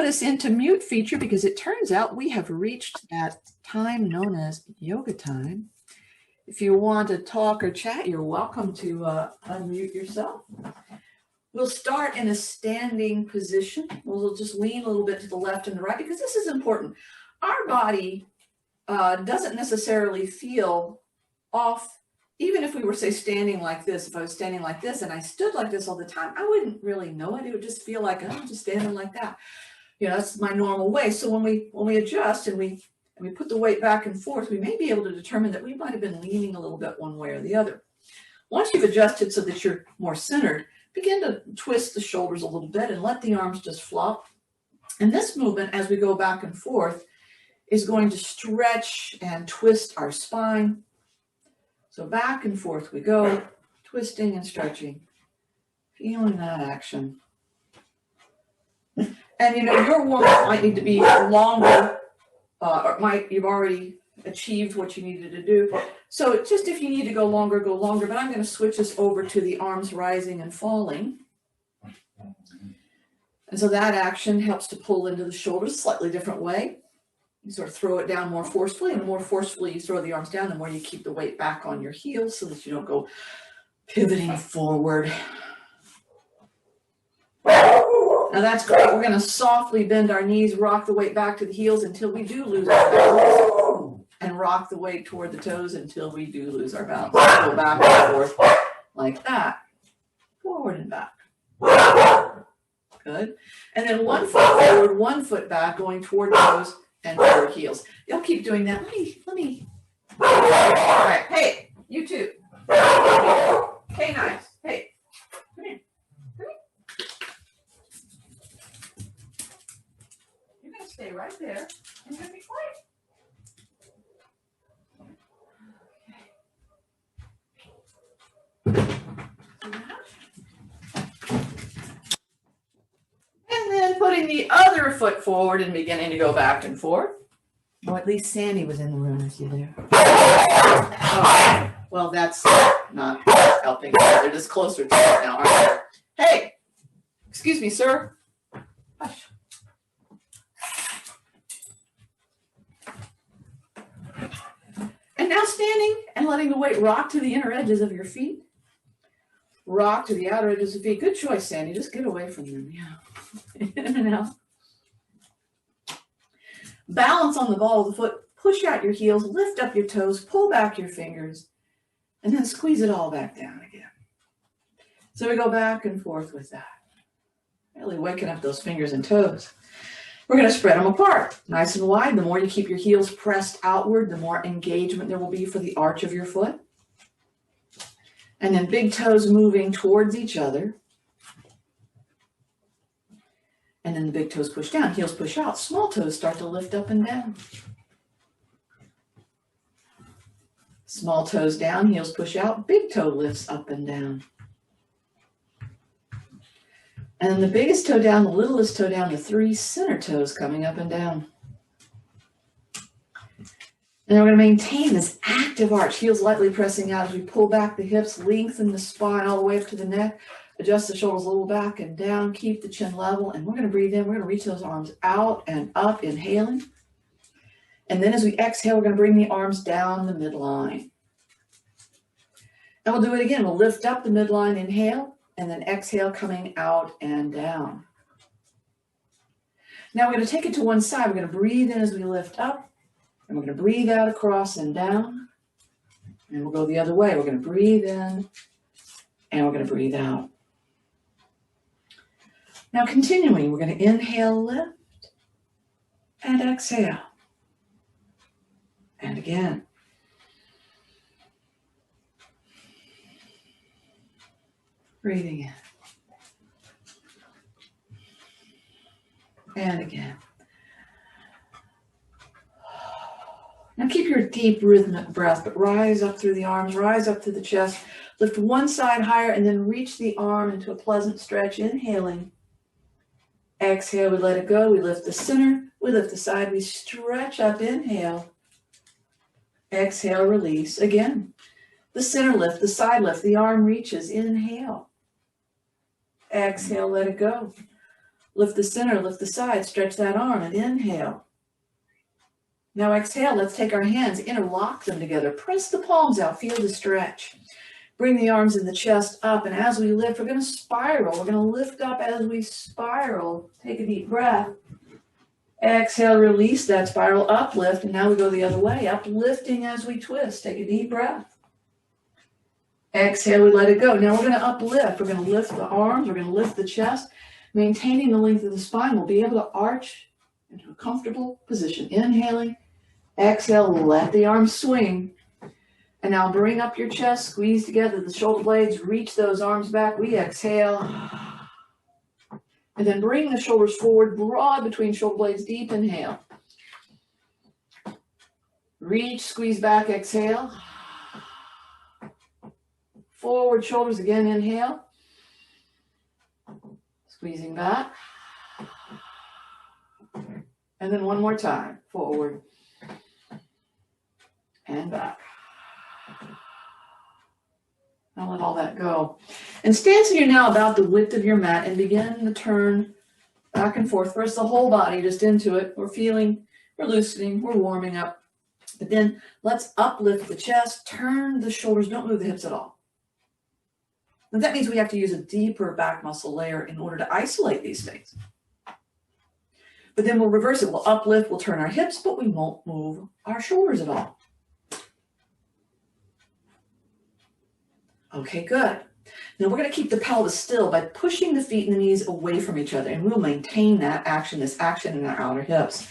put us into mute feature because it turns out we have reached that time known as yoga time. If you want to talk or chat, you're welcome to unmute yourself. We'll start in a standing position. We'll just lean a little bit to the left and the right because this is important. Our body doesn't necessarily feel off. Even if we were, say, standing like this, if I was standing like this and I stood like this all the time, I wouldn't really know it. It would just feel like, oh, I'm just standing like that. You know, that's my normal way. So when we adjust and we put the weight back and forth, we may be able to determine that we might have been leaning a little bit one way or the other. Once you've adjusted so that you're more centered, begin to twist the shoulders a little bit and let the arms just flop. And this movement, as we go back and forth, is going to stretch and twist our spine. So back and forth we go, twisting and stretching, feeling that action. And you know, your warm-up might need to be longer, or you've already achieved what you needed to do. So just if you need to go longer, but I'm going to switch this over to the arms rising and falling. And so that action helps to pull into the shoulders, slightly different way. You sort of throw it down more forcefully, and the more forcefully you throw the arms down, the more you keep the weight back on your heels so that you don't go pivoting forward. Now that's great. We're going to softly bend our knees, rock the weight back to the heels until we do lose our balance, and rock the weight toward the toes until we do lose our balance. Go back and forth like that, forward and back. Good. And then 1 foot forward, 1 foot back, going toward toes and toward heels. You'll keep doing that. Let me. All right. Hey, you too. Hey, nice. Hey, come here. Come here. You're going to stay right there and you're going to be quiet. And then putting the other foot forward and beginning to go back and forth. Oh, at least Sandy was in the room with you there. Oh, well, that's not helping. They're just closer to it now, aren't they? Hey, excuse me, sir. Hush. And now standing and letting the weight rock to the inner edges of your feet. Rock to the outer edges of the feet. Good choice, Sandy. Just get away from them. Yeah. In and out. Balance on the ball of the foot. Push out your heels. Lift up your toes. Pull back your fingers. And then squeeze it all back down again. So we go back and forth with that. Really waking up those fingers and toes. We're going to spread them apart. Nice and wide. The more you keep your heels pressed outward, the more engagement there will be for the arch of your foot. And then big toes moving towards each other. And then the big toes push down, heels push out. Small toes start to lift up and down. Small toes down, heels push out. Big toe lifts up and down. And then the biggest toe down, the littlest toe down, the 3 center toes coming up and down. And we're going to maintain this active arch, heels lightly pressing out as we pull back the hips, lengthen the spine all the way up to the neck, adjust the shoulders a little back and down, keep the chin level, and we're going to breathe in. We're going to reach those arms out and up, inhaling. And then as we exhale, we're going to bring the arms down the midline. And we'll do it again. We'll lift up the midline, inhale, and then exhale, coming out and down. Now we're going to take it to one side. We're going to breathe in as we lift up. And we're going to breathe out across and down. And we'll go the other way. We're going to breathe in and we're going to breathe out. Now continuing, we're going to inhale, lift, and exhale. And again. Breathing in. And again. Now keep your deep rhythmic breath, but rise up through the arms, rise up to the chest, lift one side higher, and then reach the arm into a pleasant stretch, inhaling. Exhale, we let it go, we lift the center, we lift the side, we stretch up, inhale. Exhale, release, again. The center lift, the side lift, the arm reaches, inhale. Exhale, let it go. Lift the center, lift the side, stretch that arm, and inhale. Now exhale, let's take our hands, interlock them together. Press the palms out, feel the stretch. Bring the arms and the chest up, and as we lift, we're going to spiral. We're going to lift up as we spiral. Take a deep breath. Exhale, release that spiral, uplift, and now we go the other way, uplifting as we twist. Take a deep breath. Exhale, we let it go. Now we're going to uplift. We're going to lift the arms, we're going to lift the chest. Maintaining the length of the spine, we'll be able to arch into a comfortable position. Inhaling, exhale, let the arms swing. And now bring up your chest, squeeze together the shoulder blades, reach those arms back. We exhale. And then bring the shoulders forward, broad between shoulder blades, deep inhale. Reach, squeeze back, exhale. Forward shoulders again, inhale. Squeezing back. And then one more time, forward and back. Now let all that go. And stand so you're now about the width of your mat and begin to turn back and forth. Press the whole body just into it. We're feeling, we're loosening, we're warming up. But then let's uplift the chest, turn the shoulders, don't move the hips at all. And that means we have to use a deeper back muscle layer in order to isolate these things. But then we'll reverse it. We'll uplift, we'll turn our hips, but we won't move our shoulders at all. Okay, good. Now we're going to keep the pelvis still by pushing the feet and the knees away from each other, and we'll maintain that action, this action in our outer hips.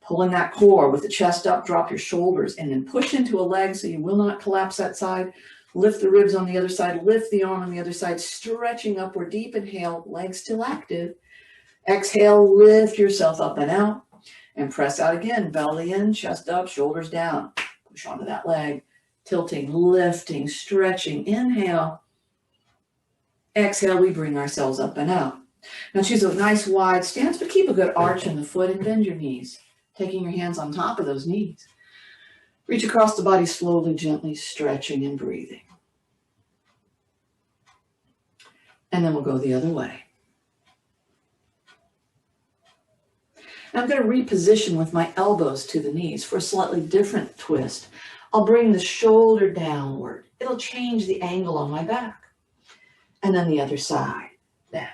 Pulling that core with the chest up, drop your shoulders, and then push into a leg so you will not collapse that side. Lift the ribs on the other side, lift the arm on the other side, stretching upward, deep inhale, legs still active. Exhale, lift yourself up and out, and press out again, belly in, chest up, shoulders down. Push onto that leg. Tilting, lifting, stretching, inhale. Exhale, we bring ourselves up and out. Now choose a nice wide stance, but keep a good arch in the foot and bend your knees, taking your hands on top of those knees. Reach across the body slowly, gently, stretching and breathing. And then we'll go the other way. Now I'm going to reposition with my elbows to the knees for a slightly different twist. I'll bring the shoulder downward. It'll change the angle on my back. And then the other side, down.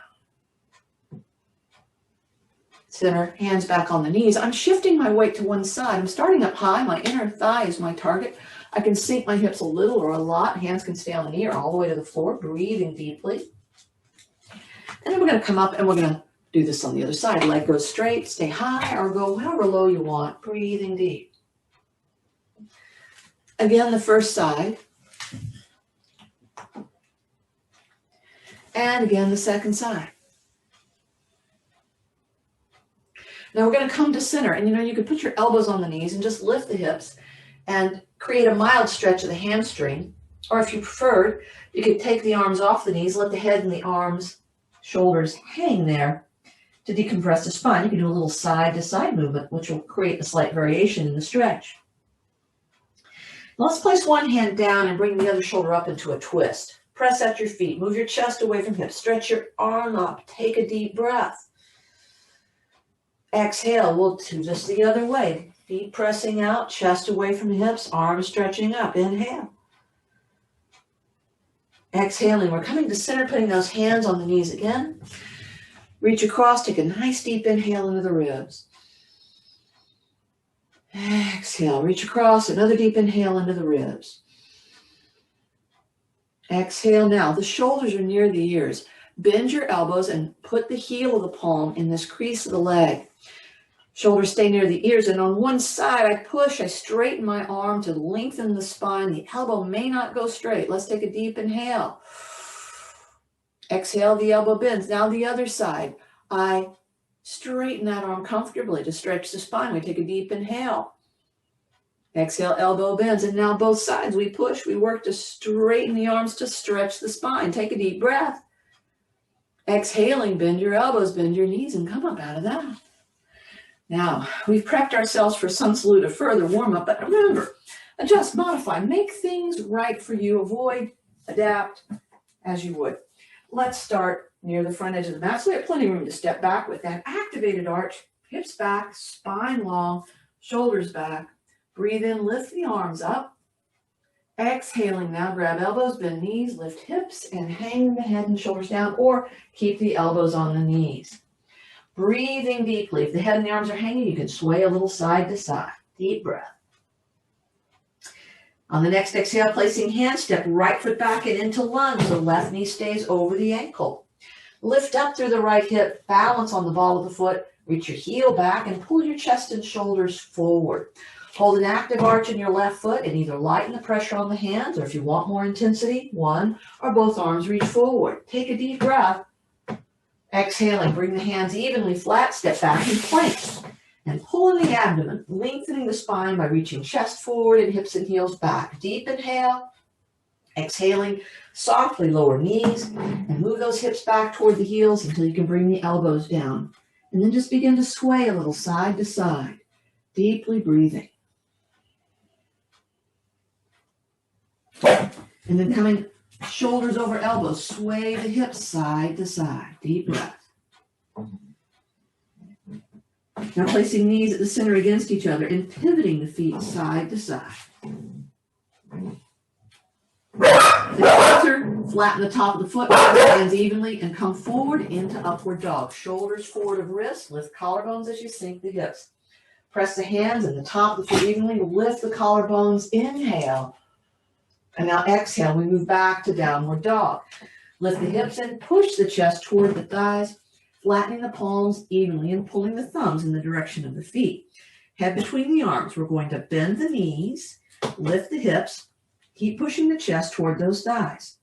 Center, hands back on the knees. I'm shifting my weight to one side. I'm starting up high. My inner thigh is my target. I can sink my hips a little or a lot. Hands can stay on the knee or all the way to the floor, breathing deeply. And then we're going to come up and we're going to do this on the other side. Leg goes straight, stay high, or go however low you want, breathing deep. Again, the first side. And again, the second side. Now we're going to come to center. And you can put your elbows on the knees and just lift the hips and create a mild stretch of the hamstring. Or if you preferred, you could take the arms off the knees, let the head and the arms, shoulders hang there to decompress the spine. You can do a little side to side movement, which will create a slight variation in the stretch. Let's place one hand down and bring the other shoulder up into a twist. Press out your feet. Move your chest away from hips. Stretch your arm up. Take a deep breath. Exhale. We'll do this the other way. Feet pressing out, chest away from hips, arms stretching up. Inhale. Exhaling. We're coming to center, putting those hands on the knees again. Reach across. Take a nice deep inhale into the ribs. Exhale, reach across, another deep inhale into the ribs. Exhale now, the shoulders are near the ears. Bend your elbows and put the heel of the palm in this crease of the leg. Shoulders stay near the ears, and on one side I push, I straighten my arm to lengthen the spine. The elbow may not go straight. Let's take a deep inhale. Exhale, the elbow bends. Now the other side, I straighten that arm comfortably to stretch the spine. We take a deep inhale. Exhale, elbow bends. And now both sides, we push. We work to straighten the arms to stretch the spine. Take a deep breath. Exhaling, bend your elbows, bend your knees, and come up out of that. Now, we've prepped ourselves for sun salute, a further warm-up. But remember, adjust, modify, make things right for you. Avoid, adapt as you would. Let's start near the front edge of the mat. So we have plenty of room to step back with that activated arch. Hips back, spine long, shoulders back. Breathe in, lift the arms up. Exhaling now, grab elbows, bend knees, lift hips, and hang the head and shoulders down, or keep the elbows on the knees. Breathing deeply. If the head and the arms are hanging, you can sway a little side to side. Deep breath. On the next exhale, placing hands, step right foot back and into lunge. The left knee stays over the ankle. Lift up through the right hip, balance on the ball of the foot, reach your heel back and pull your chest and shoulders forward. Hold an active arch in your left foot and either lighten the pressure on the hands, or if you want more intensity, one or both arms reach forward. Take a deep breath. Exhaling, bring the hands evenly flat, step back in plank. And pull in the abdomen, lengthening the spine by reaching chest forward and hips and heels back. Deep inhale. Exhaling, softly lower knees and move those hips back toward the heels until you can bring the elbows down. And then just begin to sway a little side to side, deeply breathing. And then coming shoulders over elbows, sway the hips side to side. Deep breath. Now placing knees at the center against each other and pivoting the feet side to side. The center, flatten the top of the foot, hands evenly, and come forward into upward dog. Shoulders forward of wrists, lift collarbones as you sink the hips. Press the hands and the top of the foot evenly, lift the collarbones, inhale. And now exhale, we move back to downward dog. Lift the hips and push the chest toward the thighs, flattening the palms evenly and pulling the thumbs in the direction of the feet. Head between the arms. We're going to bend the knees, lift the hips, keep pushing the chest toward those thighs.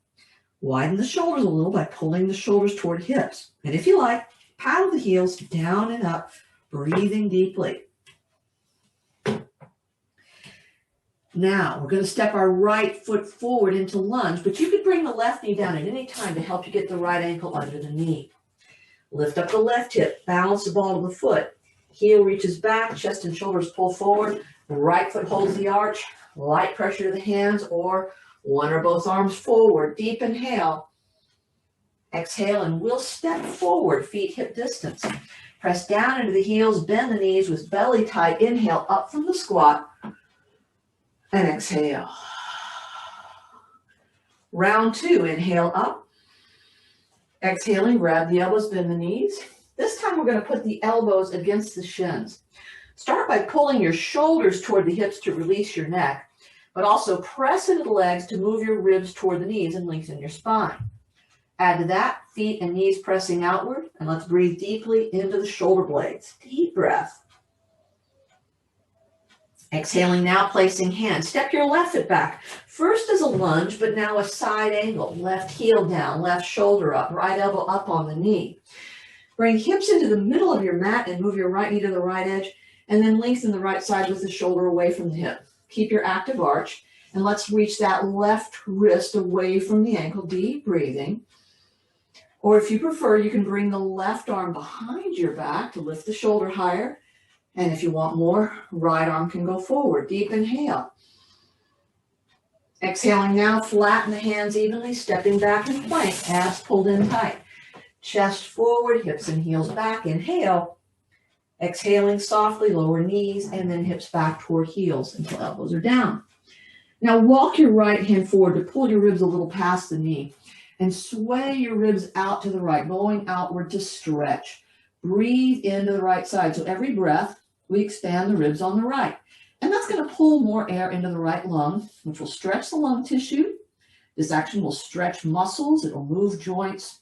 Widen the shoulders a little by pulling the shoulders toward hips. And if you like, paddle the heels down and up, breathing deeply. Now, we're going to step our right foot forward into lunge, but you could bring the left knee down at any time to help you get the right ankle under the knee. Lift up the left hip, balance the ball of the foot. Heel reaches back, chest and shoulders pull forward. The right foot holds the arch, light pressure to the hands, or one or both arms forward. Deep inhale. Exhale, and we'll step forward, feet hip distance. Press down into the heels, bend the knees with belly tight. Inhale, up from the squat. And exhale. Round two, inhale up. Exhaling, grab the elbows, bend the knees. This time we're going to put the elbows against the shins. Start by pulling your shoulders toward the hips to release your neck, but also press into the legs to move your ribs toward the knees and lengthen your spine. Add to that, feet and knees pressing outward, and let's breathe deeply into the shoulder blades. Deep breath. Exhaling now, placing hands. Step your left foot back. First as a lunge, but now a side angle. Left heel down, left shoulder up, right elbow up on the knee. Bring hips into the middle of your mat and move your right knee to the right edge, and then lengthen the right side with the shoulder away from the hip. Keep your active arch, and let's reach that left wrist away from the ankle. Deep breathing. Or if you prefer, you can bring the left arm behind your back to lift the shoulder higher. And if you want more, right arm can go forward. Deep inhale. Exhaling now, flatten the hands evenly, stepping back in plank, abs pulled in tight. Chest forward, hips and heels back. Inhale. Exhaling softly, lower knees, and then hips back toward heels until elbows are down. Now walk your right hand forward to pull your ribs a little past the knee and sway your ribs out to the right, going outward to stretch. Breathe into the right side. So every breath, we expand the ribs on the right. And that's going to pull more air into the right lung, which will stretch the lung tissue. This action will stretch muscles. It will move joints.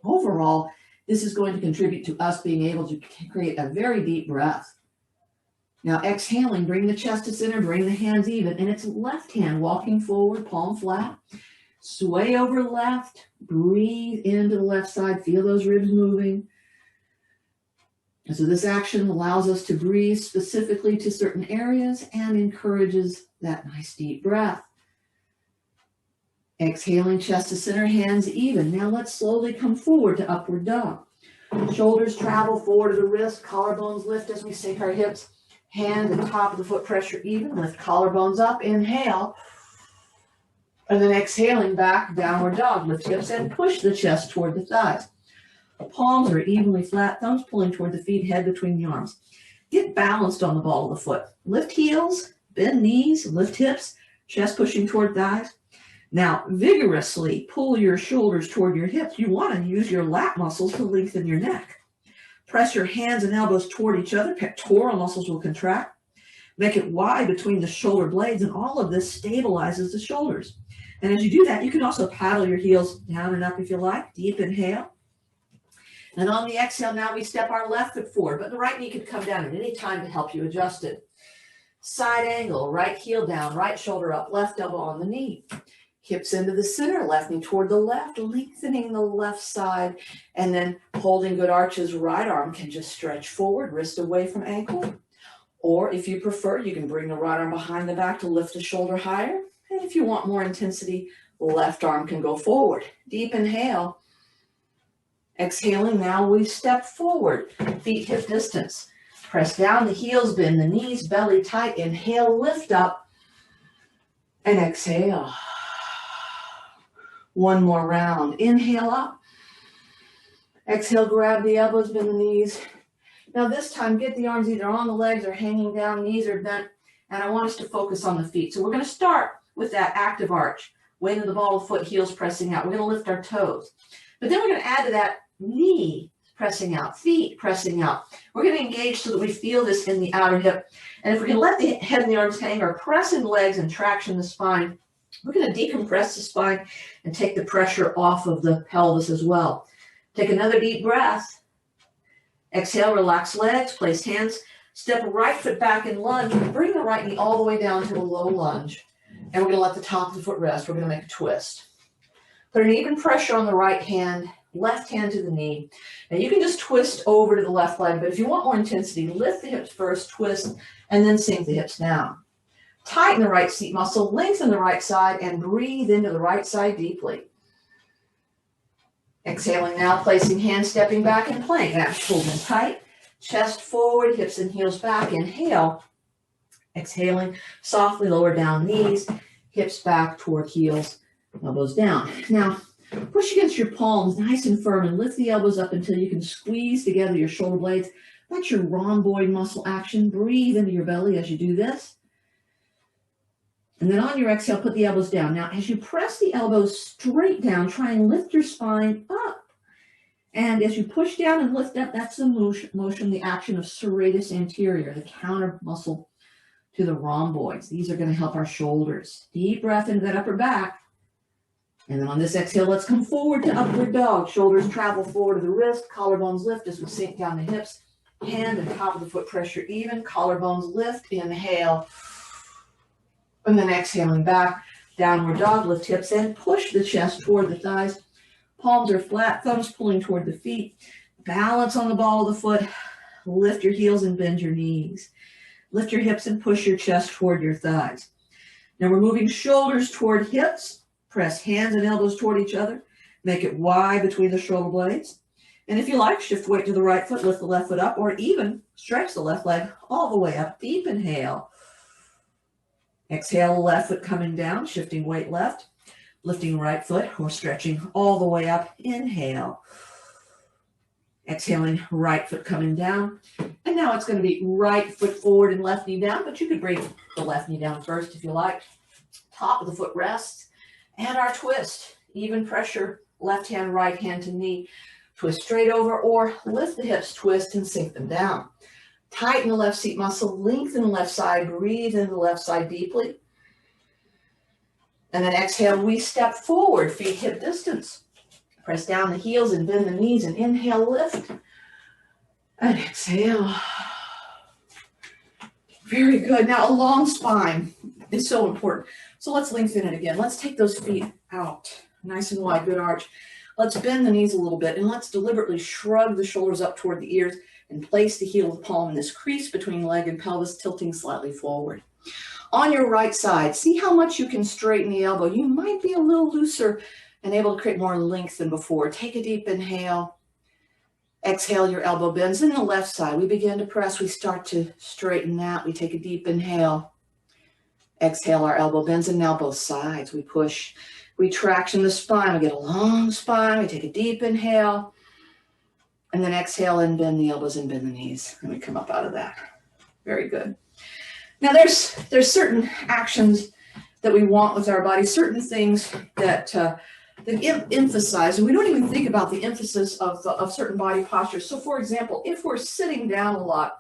Overall, this is going to contribute to us being able to create a very deep breath. Now exhaling, bring the chest to center, bring the hands even, and it's left hand walking forward, palm flat. Sway over left, breathe into the left side, feel those ribs moving. And so this action allows us to breathe specifically to certain areas and encourages that nice deep breath. Exhaling, chest to center, hands even. Now let's slowly come forward to upward dog. Shoulders travel forward to the wrist, collarbones lift as we sink our hips. Hand and top of the foot pressure even, lift collarbones up, inhale. And then exhaling back, downward dog, lift hips and push the chest toward the thighs. Palms are evenly flat, thumbs pulling toward the feet, head between the arms. Get balanced on the ball of the foot. Lift heels, bend knees, lift hips, chest pushing toward thighs. Now, vigorously pull your shoulders toward your hips. You want to use your lat muscles to lengthen your neck. Press your hands and elbows toward each other. Pectoral muscles will contract. Make it wide between the shoulder blades, and all of this stabilizes the shoulders. And as you do that, you can also paddle your heels down and up if you like. Deep inhale. And on the exhale, now we step our left foot forward, but the right knee could come down at any time to help you adjust it. Side angle, right heel down, right shoulder up, left elbow on the knee. Hips into the center, left knee toward the left, lengthening the left side, and then holding good arches. Right arm can just stretch forward, wrist away from ankle. Or if you prefer, you can bring the right arm behind the back to lift the shoulder higher. And if you want more intensity, left arm can go forward. Deep inhale. Exhaling, now we step forward, feet hip distance. Press down the heels, bend the knees, belly tight. Inhale, lift up, and exhale. One more round. Inhale up. Exhale, grab the elbows, bend the knees. Now this time, get the arms either on the legs or hanging down, knees are bent, and I want us to focus on the feet. So we're going to start with that active arch. Weight of the ball of foot, heels pressing out. We're going to lift our toes. But then we're going to add to that knee pressing out, feet pressing out. We're going to engage so that we feel this in the outer hip. And if we can let the head and the arms hang or press in the legs and traction the spine, we're going to decompress the spine and take the pressure off of the pelvis as well. Take another deep breath. Exhale, relax legs, place hands, step right foot back in lunge, bring the right knee all the way down to a low lunge. And we're going to let the top of the foot rest. We're going to make a twist. Put an even pressure on the right hand, left hand to the knee. And you can just twist over to the left leg, but if you want more intensity, lift the hips first, twist, and then sink the hips down. Tighten the right seat muscle, lengthen the right side, and breathe into the right side deeply. Exhaling now, placing hands, stepping back in plank. Abs pulled in tight, chest forward, hips and heels back. Inhale. Exhaling, softly lower down knees, hips back toward heels, elbows down. Now, push against your palms nice and firm and lift the elbows up until you can squeeze together your shoulder blades. That's your rhomboid muscle action. Breathe into your belly as you do this. And then on your exhale, put the elbows down. Now, as you press the elbows straight down, try and lift your spine up. And as you push down and lift up, that's the motion, the action of serratus anterior, the counter muscle to the rhomboids. These are going to help our shoulders. Deep breath into that upper back. And then on this exhale, let's come forward to upward dog. Shoulders travel forward to the wrist, collarbones lift as we sink down the hips. Hand and top of the foot pressure even, collarbones lift, inhale. And then exhaling back, downward dog, lift hips in, push the chest toward the thighs. Palms are flat, thumbs pulling toward the feet. Balance on the ball of the foot. Lift your heels and bend your knees. Lift your hips and push your chest toward your thighs. Now we're moving shoulders toward hips. Press hands and elbows toward each other. Make it wide between the shoulder blades. And if you like, shift weight to the right foot, lift the left foot up, or even stretch the left leg all the way up. Deep inhale. Exhale, left foot coming down, shifting weight left, lifting right foot or stretching all the way up. Inhale. Exhaling, right foot coming down. And now it's going to be right foot forward and left knee down, but you could bring the left knee down first if you like. Top of the foot rests. And our twist. Even pressure, left hand, right hand to knee. Twist straight over or lift the hips, twist and sink them down. Tighten the left seat muscle, lengthen the left side, breathe into the left side deeply. And then exhale, we step forward, feet hip distance. Press down the heels and bend the knees and inhale, lift. And exhale. Very good. Now a long spine is so important. So let's lengthen it again. Let's take those feet out, nice and wide, good arch. Let's bend the knees a little bit and let's deliberately shrug the shoulders up toward the ears and place the heel of the palm in this crease between leg and pelvis, tilting slightly forward. On your right side, see how much you can straighten the elbow. You might be a little looser and able to create more length than before. Take a deep inhale. Exhale, your elbow bends. In the left side, we begin to press. We start to straighten that. We take a deep inhale. Exhale, our elbow bends. And now both sides, we push. We traction the spine. We get a long spine. We take a deep inhale. And then exhale and bend the elbows and bend the knees. And we come up out of that. Very good. Now there's certain actions that we want with our body, certain things that emphasize, and we don't even think about the emphasis of certain body postures. So for example, if we're sitting down a lot,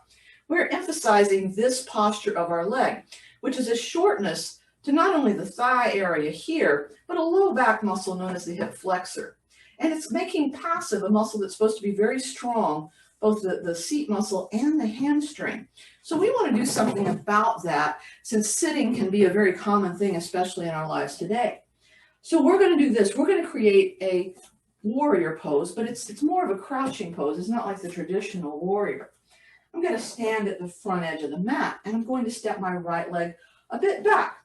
we're emphasizing this posture of our leg, which is a shortness to not only the thigh area here, but a low back muscle known as the hip flexor. And it's making passive a muscle that's supposed to be very strong, both the seat muscle and the hamstring. So we want to do something about that, since sitting can be a very common thing, especially in our lives today. So we're going to do this. We're going to create a warrior pose, but it's more of a crouching pose. It's not like the traditional warrior. I'm going to stand at the front edge of the mat, and I'm going to step my right leg a bit back.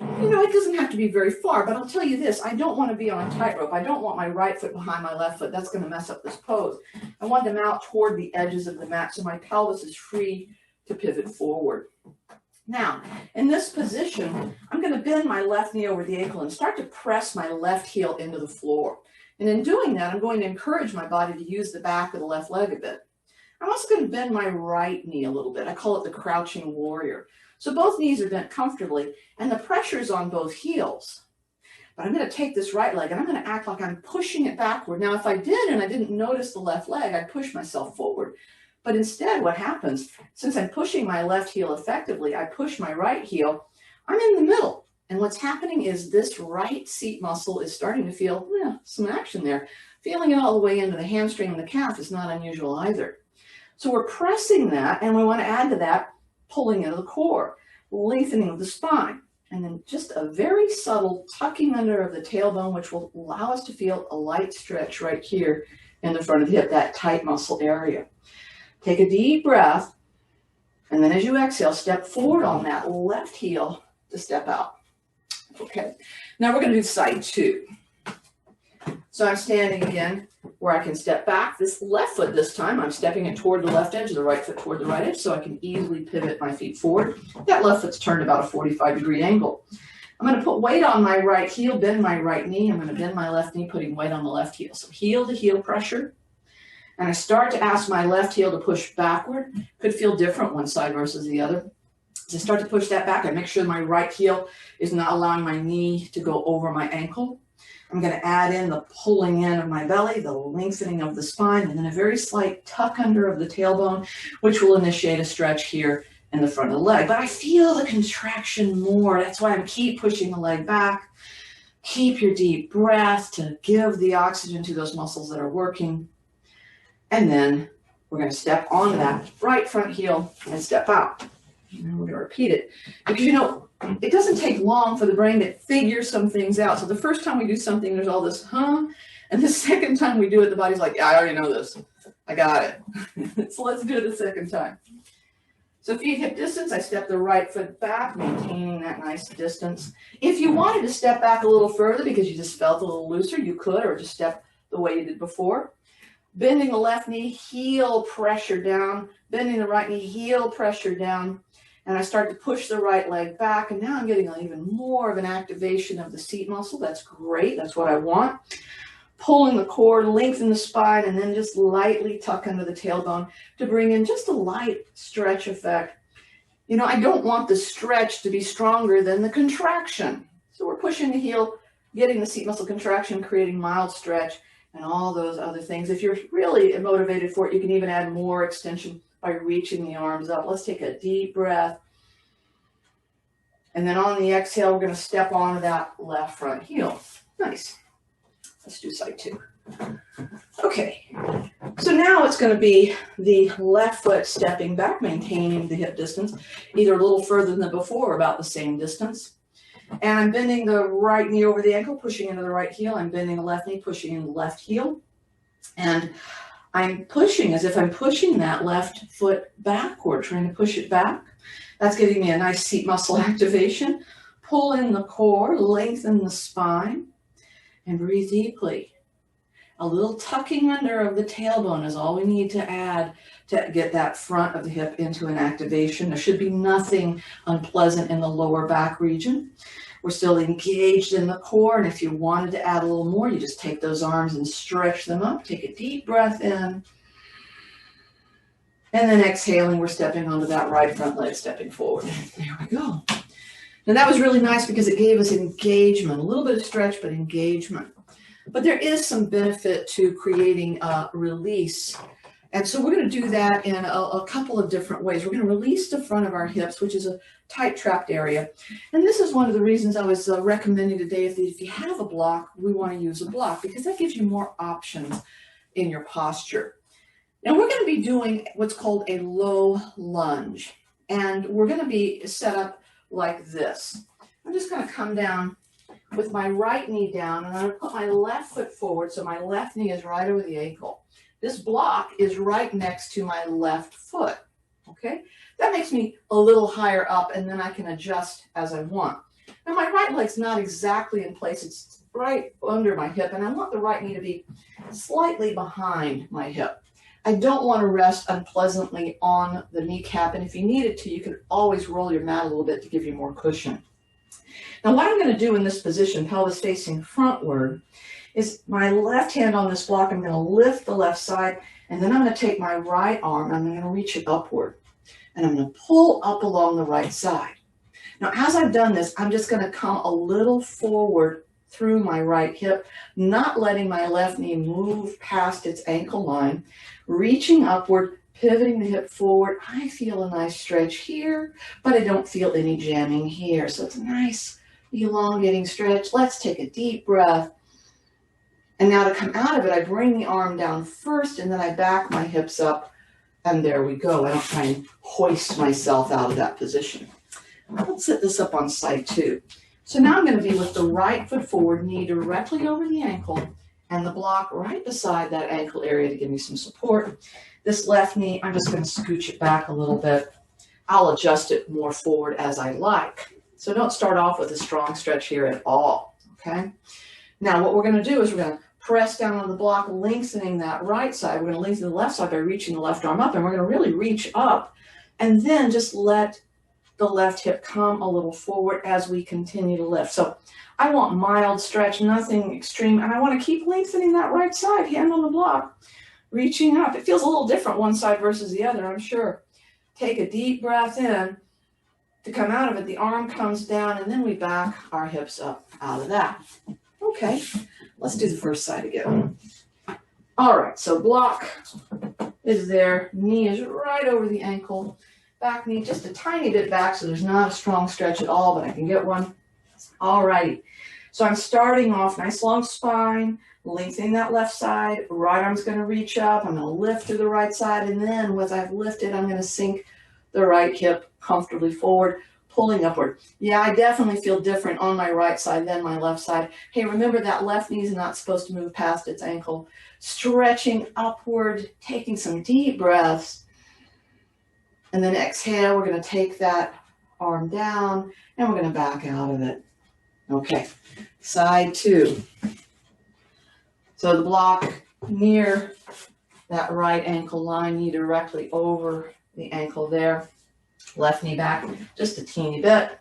You know, it doesn't have to be very far, but I'll tell you this, I don't want to be on a tightrope. I don't want my right foot behind my left foot. That's going to mess up this pose. I want them out toward the edges of the mat so my pelvis is free to pivot forward. Now, in this position, I'm going to bend my left knee over the ankle and start to press my left heel into the floor. And in doing that, I'm going to encourage my body to use the back of the left leg a bit. I'm also going to bend my right knee a little bit. I call it the crouching warrior. So both knees are bent comfortably, and the pressure is on both heels. But I'm going to take this right leg, and I'm going to act like I'm pushing it backward. Now, if I did and I didn't notice the left leg, I'd push myself forward. But instead, what happens, since I'm pushing my left heel effectively, I push my right heel, I'm in the middle. And what's happening is this right seat muscle is starting to feel some action there. Feeling it all the way into the hamstring and the calf is not unusual either. So we're pressing that, and we want to add to that pulling into the core, lengthening of the spine, and then just a very subtle tucking under of the tailbone, which will allow us to feel a light stretch right here in the front of the hip, that tight muscle area. Take a deep breath, and then as you exhale, step forward on that left heel to step out. Okay, now we're going to do side two. So I'm standing again where I can step back. This left foot this time, I'm stepping it toward the left edge, the right foot toward the right edge, so I can easily pivot my feet forward. That left foot's turned about a 45-degree angle. I'm going to put weight on my right heel, bend my right knee. I'm going to bend my left knee, putting weight on the left heel. So heel to heel pressure. And I start to ask my left heel to push backward. Could feel different one side versus the other. As I start to push that back, I make sure my right heel is not allowing my knee to go over my ankle. I'm going to add in the pulling in of my belly, the lengthening of the spine, and then a very slight tuck under of the tailbone, which will initiate a stretch here in the front of the leg. But I feel the contraction more. That's why I keep pushing the leg back. Keep your deep breath to give the oxygen to those muscles that are working. And then we're going to step onto that right front heel and step out. And we're going to repeat it. Because, you know, it doesn't take long for the brain to figure some things out. So the first time we do something, there's all this, And the second time we do it, the body's like, yeah, I already know this. I got it. So let's do it the second time. So feet hip distance, I step the right foot back, maintaining that nice distance. If you wanted to step back a little further because you just felt a little looser, you could, or just step the way you did before. Bending the left knee, heel pressure down. Bending the right knee, heel pressure down. And I start to push the right leg back. And now I'm getting even more of an activation of the seat muscle. That's great. That's what I want. Pulling the core, lengthen the spine, and then just lightly tuck under the tailbone to bring in just a light stretch effect. You know, I don't want the stretch to be stronger than the contraction. So we're pushing the heel, getting the seat muscle contraction, creating mild stretch, and all those other things. If you're really motivated for it, you can even add more extension by reaching the arms up. Let's take a deep breath. And then on the exhale, we're going to step onto that left front heel. Nice. Let's do side two. Okay. So now it's going to be the left foot stepping back, maintaining the hip distance, either a little further than before or about the same distance. And I'm bending the right knee over the ankle, pushing into the right heel. I'm bending the left knee, pushing in the left heel. And I'm pushing as if I'm pushing that left foot backward, trying to push it back. That's giving me a nice seat muscle activation. Pull in the core, lengthen the spine, and breathe deeply. A little tucking under of the tailbone is all we need to add to get that front of the hip into an activation. There should be nothing unpleasant in the lower back region. We're still engaged in the core, and if you wanted to add a little more, you just take those arms and stretch them up. Take a deep breath in, And then exhaling, we're stepping onto that right front leg, stepping forward. There we go. Now that was really nice because it gave us engagement, a little bit of stretch, but engagement. But there is some benefit to creating a release. And so we're going to do that in a couple of different ways. We're going to release the front of our hips, which is a tight trapped area. And this is one of the reasons I was recommending today, if you have a block, we want to use a block because that gives you more options in your posture. Now we're going to be doing what's called a low lunge. And we're going to be set up like this. I'm just going to come down with my right knee down, and I'm going to put my left foot forward so my left knee is right over the ankle. This block is right next to my left foot, okay? That makes me a little higher up, and then I can adjust as I want. Now my right leg's not exactly in place. It's right under my hip, and I want the right knee to be slightly behind my hip. I don't want to rest unpleasantly on the kneecap, and if you needed to, you could always roll your mat a little bit to give you more cushion. Now what I'm going to do in this position, pelvis facing frontward, is my left hand on this block, I'm going to lift the left side, and then I'm going to take my right arm, and I'm going to reach it upward, and I'm going to pull up along the right side. Now, as I've done this, I'm just going to come a little forward through my right hip, not letting my left knee move past its ankle line, reaching upward, pivoting the hip forward. I feel a nice stretch here, but I don't feel any jamming here. So it's a nice elongating stretch. Let's take a deep breath. And now to come out of it, I bring the arm down first, and then I back my hips up, and there we go. I don't try and hoist myself out of that position. Let's set this up on side two. So now I'm going to be with the right foot forward, knee directly over the ankle, and the block right beside that ankle area to give me some support. This left knee, I'm just going to scooch it back a little bit. I'll adjust it more forward as I like. So don't start off with a strong stretch here at all, okay? Now what we're going to do is we're going to press down on the block, lengthening that right side. We're going to lengthen the left side by reaching the left arm up, and we're going to really reach up, and then just let the left hip come a little forward as we continue to lift. So I want mild stretch, nothing extreme, and I want to keep lengthening that right side, hand on the block, reaching up. It feels a little different one side versus the other, I'm sure. Take a deep breath in. To come out of it, the arm comes down, and then we back our hips up out of that. Okay, let's do the first side again. All right, so block is there, knee is right over the ankle, back knee just a tiny bit back, so there's not a strong stretch at all, but I can get one. All righty, so I'm starting off nice long spine, lengthening that left side, right arm's going to reach up, I'm going to lift to the right side, and then once I've lifted, I'm going to sink the right hip comfortably forward, pulling upward. Yeah, I definitely feel different on my right side than my left side. Hey, remember that left knee is not supposed to move past its ankle. Stretching upward, taking some deep breaths. And then exhale, we're going to take that arm down, and we're going to back out of it. Okay, side two. So the block near that right ankle line, knee directly over the ankle there. Left knee back just a teeny bit.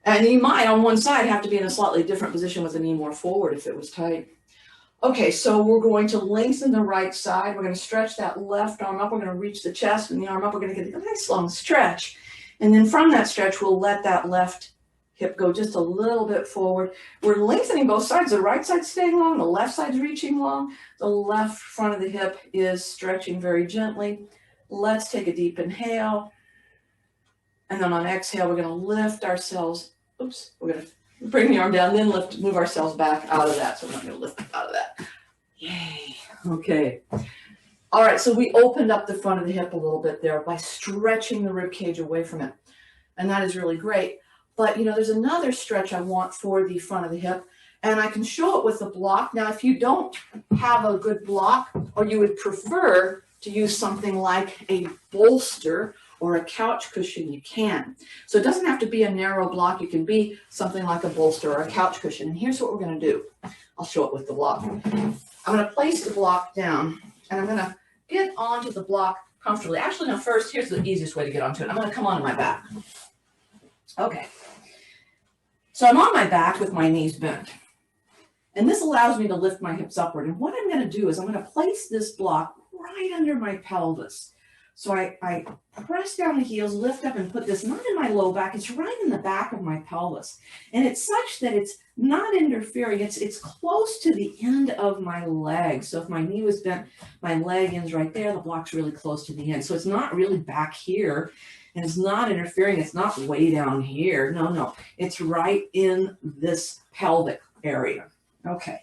And you might on one side have to be in a slightly different position with the knee more forward if it was tight. Okay, so we're going to lengthen the right side. We're going to stretch that left arm up. We're going to reach the chest and the arm up. We're going to get a nice long stretch. And then from that stretch, we'll let that left hip go just a little bit forward. We're lengthening both sides. The right side's staying long. The left side's reaching long. The left front of the hip is stretching very gently. Let's take a deep inhale. And then on exhale, we're going to lift ourselves. Oops, we're going to bring the arm down, then lift, move ourselves back out of that. So we're not going to lift out of that. Yay. Okay. All right, so we opened up the front of the hip a little bit there by stretching the rib cage away from it. And that is really great. But, you know, there's another stretch I want for the front of the hip, and I can show it with the block. Now, if you don't have a good block, or you would prefer to use something like a bolster or a couch cushion, you can. So it doesn't have to be a narrow block. You can be something like a bolster or a couch cushion. And here's what we're going to do. I'll show it with the block. I'm going to place the block down, and I'm going to get onto the block comfortably. Actually, no, first, here's the easiest way to get onto it. I'm going to come onto my back. Okay. So I'm on my back with my knees bent. And this allows me to lift my hips upward. And what I'm going to do is I'm going to place this block right under my pelvis. So I press down the heels, lift up and put this not in my low back, it's right in the back of my pelvis. And it's such that it's not interfering, it's close to the end of my leg. So if my knee was bent, my leg ends right there, the block's really close to the end. So it's not really back here, and it's not interfering, it's not way down here. No, it's right in this pelvic area. Okay,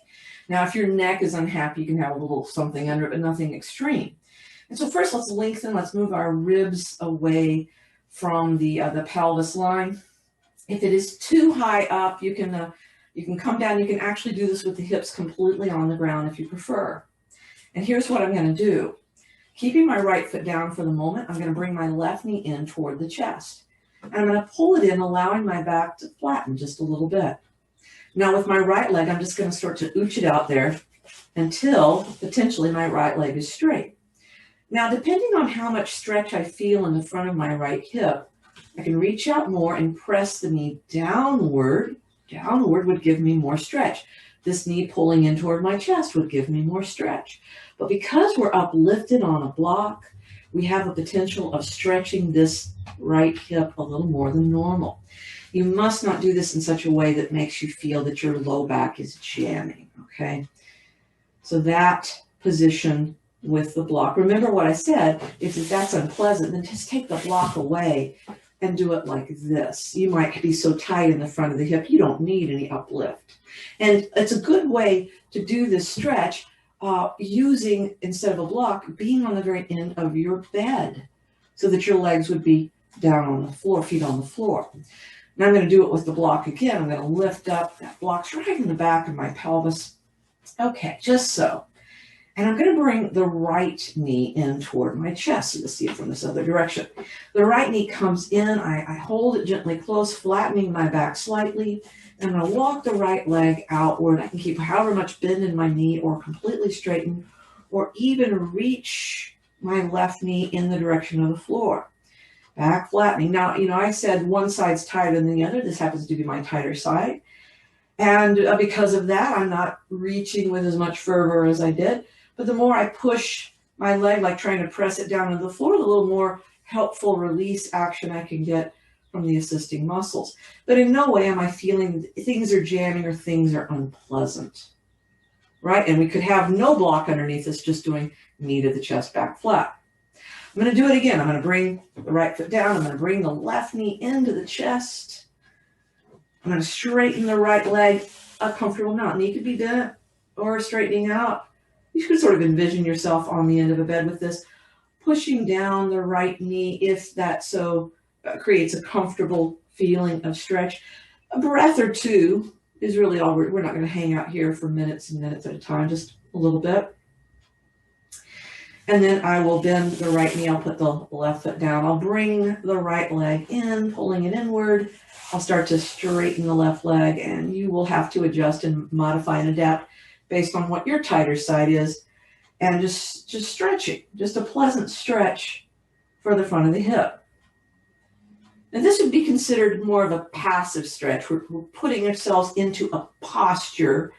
now if your neck is unhappy, you can have a little something under it, but nothing extreme. And so first, let's lengthen. Let's move our ribs away from the pelvis line. If it is too high up, you can come down. You can actually do this with the hips completely on the ground if you prefer. And here's what I'm going to do. Keeping my right foot down for the moment, I'm going to bring my left knee in toward the chest. And I'm going to pull it in, allowing my back to flatten just a little bit. Now with my right leg, I'm just going to start to ooch it out there until potentially my right leg is straight. Now, depending on how much stretch I feel in the front of my right hip, I can reach out more and press the knee downward. Downward would give me more stretch. This knee pulling in toward my chest would give me more stretch. But because we're uplifted on a block, we have a potential of stretching this right hip a little more than normal. You must not do this in such a way that makes you feel that your low back is jamming, okay? So that position with the block. Remember what I said, if that's unpleasant, then just take the block away and do it like this. You might be so tight in the front of the hip, you don't need any uplift. And it's a good way to do this stretch using, instead of a block, being on the very end of your bed so that your legs would be down on the floor, feet on the floor. Now I'm going to do it with the block again. I'm going to lift up. That block's right in the back of my pelvis. Okay, just so. And I'm going to bring the right knee in toward my chest so you'll see it from this other direction. The right knee comes in. I hold it gently close, flattening my back slightly. And I'm going to walk the right leg outward. I can keep however much bend in my knee or completely straighten, or even reach my left knee in the direction of the floor. Back flattening. Now, I said one side's tighter than the other. This happens to be my tighter side. And because of that, I'm not reaching with as much fervor as I did. But the more I push my leg, like trying to press it down to the floor, the little more helpful release action I can get from the assisting muscles. But in no way am I feeling things are jamming or things are unpleasant, right? And we could have no block underneath us, just doing knee to the chest, back flat. I'm going to do it again. I'm going to bring the right foot down. I'm going to bring the left knee into the chest. I'm going to straighten the right leg a comfortable amount. Knee could be bent or straightening out. You could sort of envision yourself on the end of a bed with this, pushing down the right knee if that so creates a comfortable feeling of stretch. A breath or two is really all. We're not going to hang out here for minutes and minutes at a time, just a little bit. And then I will bend the right knee. I'll put the left foot down. I'll bring the right leg in, pulling it inward. I'll start to straighten the left leg, and you will have to adjust and modify and adapt based on what your tighter side is, and just stretching, just a pleasant stretch for the front of the hip. And this would be considered more of a passive stretch. We're putting ourselves into a posture,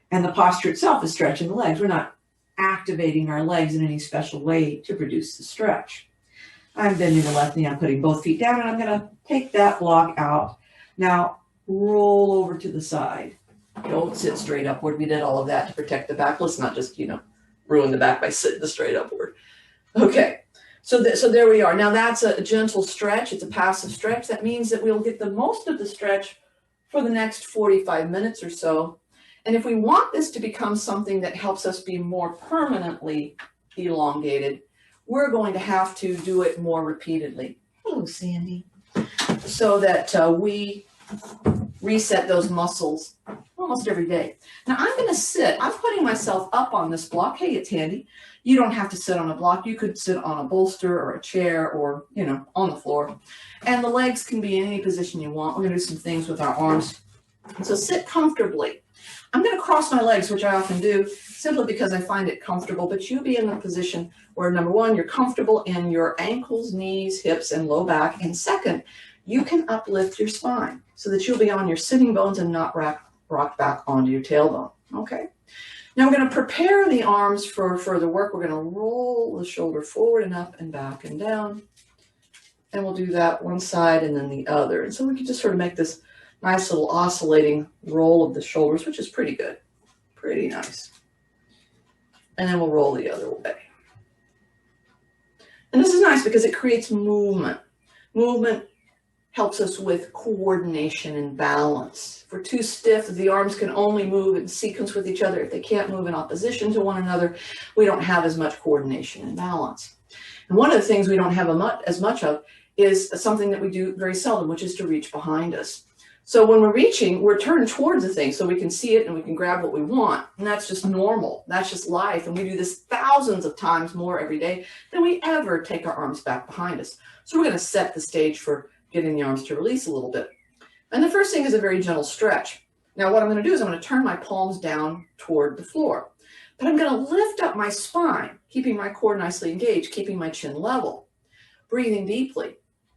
and the posture itself is stretching the legs. We're not activating our legs in any special way to produce the stretch. I'm bending the left knee, I'm putting both feet down, and I'm going to take that block out. Now, roll over to the side. Don't sit straight upward. We did all of that to protect the back. Let's not just, ruin the back by sitting straight upward. Okay, so there we are. Now that's a gentle stretch. It's a passive stretch. That means that we'll get the most of the stretch for the next 45 minutes or so. And if we want this to become something that helps us be more permanently elongated, we're going to have to do it more repeatedly. Hello, Sandy. So that we reset those muscles almost every day. Now I'm going to sit. I'm putting myself up on this block. Hey, it's handy. You don't have to sit on a block. You could sit on a bolster or a chair or, on the floor. And the legs can be in any position you want. We're going to do some things with our arms. So sit comfortably. I'm going to cross my legs, which I often do, simply because I find it comfortable. But you be in a position where, number one, you're comfortable in your ankles, knees, hips, and low back. And second, you can uplift your spine so that you'll be on your sitting bones and not rocked back onto your tailbone. Okay. Now we're going to prepare the arms for further work. We're going to roll the shoulder forward and up and back and down. And we'll do that one side and then the other. And so we can just sort of make this nice little oscillating roll of the shoulders, which is pretty good. Pretty nice. And then we'll roll the other way. And this is nice because it creates movement. Movement helps us with coordination and balance. If we're too stiff, the arms can only move in sequence with each other. If they can't move in opposition to one another, we don't have as much coordination and balance. And one of the things we don't have as much of is something that we do very seldom, which is to reach behind us. So when we're reaching, we're turned towards the thing so we can see it and we can grab what we want. And that's just normal. That's just life. And we do this thousands of times more every day than we ever take our arms back behind us. So we're going to set the stage for getting the arms to release a little bit. And the first thing is a very gentle stretch. Now what I'm going to do is I'm going to turn my palms down toward the floor. But I'm going to lift up my spine, keeping my core nicely engaged, keeping my chin level. Breathing deeply.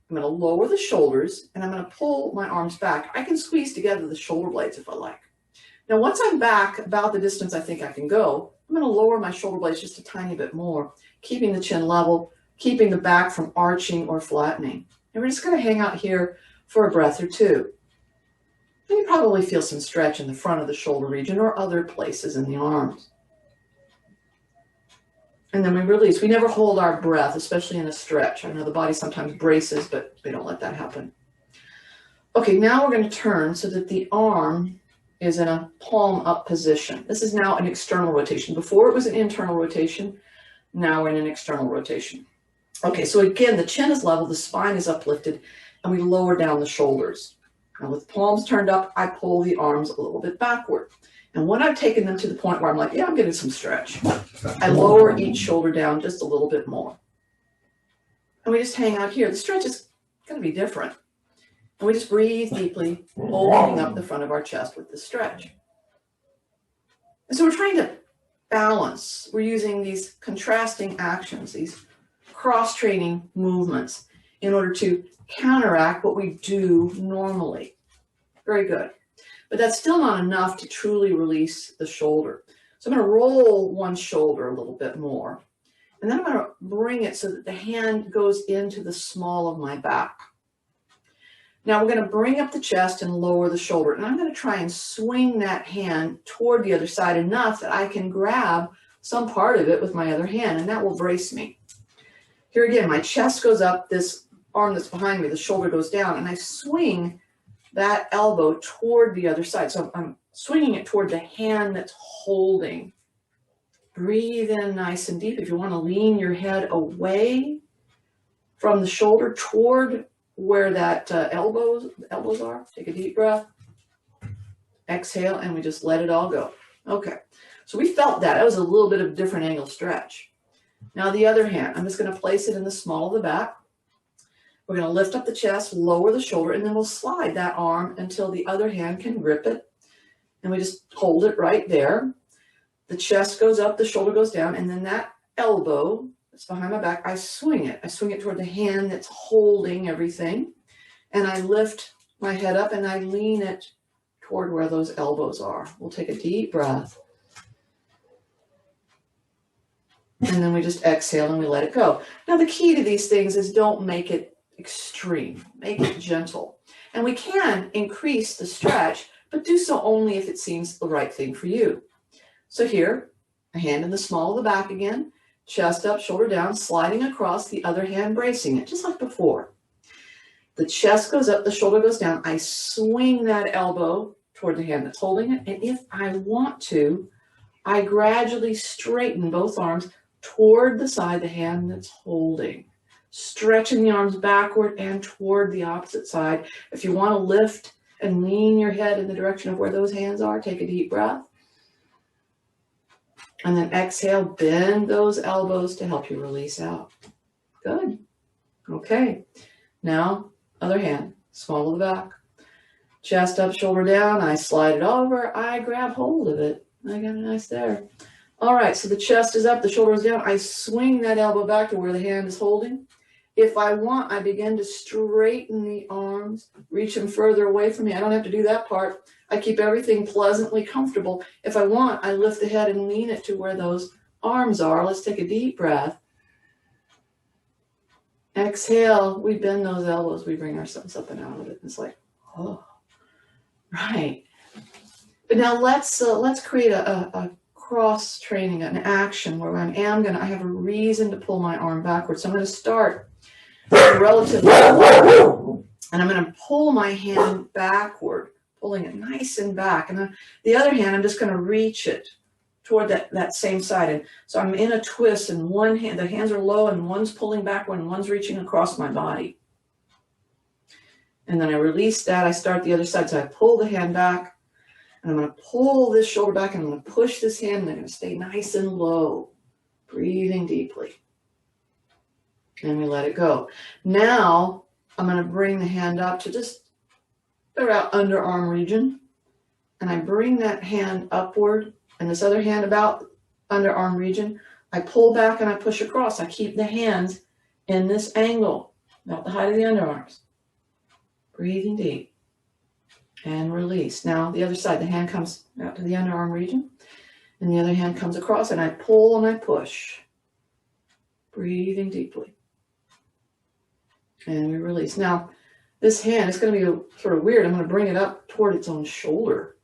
I'm going to lower the shoulders and I'm going to pull my arms back. I can squeeze together the shoulder blades if I like. Now, once I'm back about the distance I think I can go, I'm going to lower my shoulder blades just a tiny bit more, keeping the chin level, keeping the back from arching or flattening. And we're just going to hang out here for a breath or two. And you probably feel some stretch in the front of the shoulder region or other places in the arms. And then we release. We never hold our breath, especially in a stretch. I know the body sometimes braces, but we don't let that happen. Okay, now we're going to turn so that the arm is in a palm up position. This is now an external rotation. Before it was an internal rotation. Now we're in an external rotation. Okay, so again, the chin is level, the spine is uplifted, and we lower down the shoulders. Now with palms turned up, I pull the arms a little bit backward. And when I've taken them to the point where I'm like, yeah, I'm getting some stretch, I lower each shoulder down just a little bit more. And we just hang out here. The stretch is going to be different. And we just breathe deeply, opening up the front of our chest with the stretch. And so we're trying to balance. We're using these contrasting actions, these cross-training movements in order to counteract what we do normally. Very good. But that's still not enough to truly release the shoulder. So I'm going to roll one shoulder a little bit more. And then I'm going to bring it so that the hand goes into the small of my back. Now we're going to bring up the chest and lower the shoulder. And I'm going to try and swing that hand toward the other side enough that I can grab some part of it with my other hand. And that will brace me. Here again, my chest goes up, this arm that's behind me, the shoulder goes down, and I swing that elbow toward the other side. So I'm swinging it toward the hand that's holding. Breathe in nice and deep. If you want to lean your head away from the shoulder toward where that elbows are, take a deep breath. Exhale, and we just let it all go. Okay, so we felt that. That was a little bit of a different angle stretch. Now the other hand, I'm just going to place it in the small of the back. We're going to lift up the chest, lower the shoulder, and then we'll slide that arm until the other hand can grip it. And we just hold it right there. The chest goes up, the shoulder goes down, and then that elbow that's behind my back, I swing it. I swing it toward the hand that's holding everything. And I lift my head up and I lean it toward where those elbows are. We'll take a deep breath. And then we just exhale and we let it go. Now the key to these things is don't make it extreme, make it gentle. And we can increase the stretch, but do so only if it seems the right thing for you. So here, a hand in the small of the back again, chest up, shoulder down, sliding across, the other hand bracing it, just like before. The chest goes up, the shoulder goes down. I swing that elbow toward the hand that's holding it. And if I want to, I gradually straighten both arms toward the side, the hand that's holding. Stretching the arms backward and toward the opposite side. If you want to lift and lean your head in the direction of where those hands are, take a deep breath. And then exhale, bend those elbows to help you release out. Good. Okay. Now, other hand, small of the back. Chest up, shoulder down. I slide it over. I grab hold of it. I got it nice there. All right, so the chest is up, the shoulder is down. I swing that elbow back to where the hand is holding. If I want, I begin to straighten the arms, reach them further away from me. I don't have to do that part. I keep everything pleasantly comfortable. If I want, I lift the head and lean it to where those arms are. Let's take a deep breath. Exhale, we bend those elbows. We bring ourselves up and out of it. It's like, oh, right. But now let's create a cross training, an action where I have a reason to pull my arm backwards. So I'm going to start relatively low, and I'm going to pull my hand backward, pulling it nice and back. And then the other hand, I'm just going to reach it toward that same side. And so I'm in a twist, and one hand, the hands are low, and one's pulling backward, and one's reaching across my body. And then I release that. I start the other side. So I pull the hand back, and I'm going to pull this shoulder back, and I'm going to push this hand, and I'm going to stay nice and low, breathing deeply. And we let it go. Now I'm going to bring the hand up to just around underarm region. And I bring that hand upward, and this other hand about underarm region. I pull back and I push across. I keep the hands in this angle, about the height of the underarms. Breathing deep. And release. Now the other side, the hand comes out to the underarm region, and the other hand comes across, and I pull and I push. Breathing deeply. And we release. Now, this hand is going to be sort of weird. I'm going to bring it up toward its own shoulder.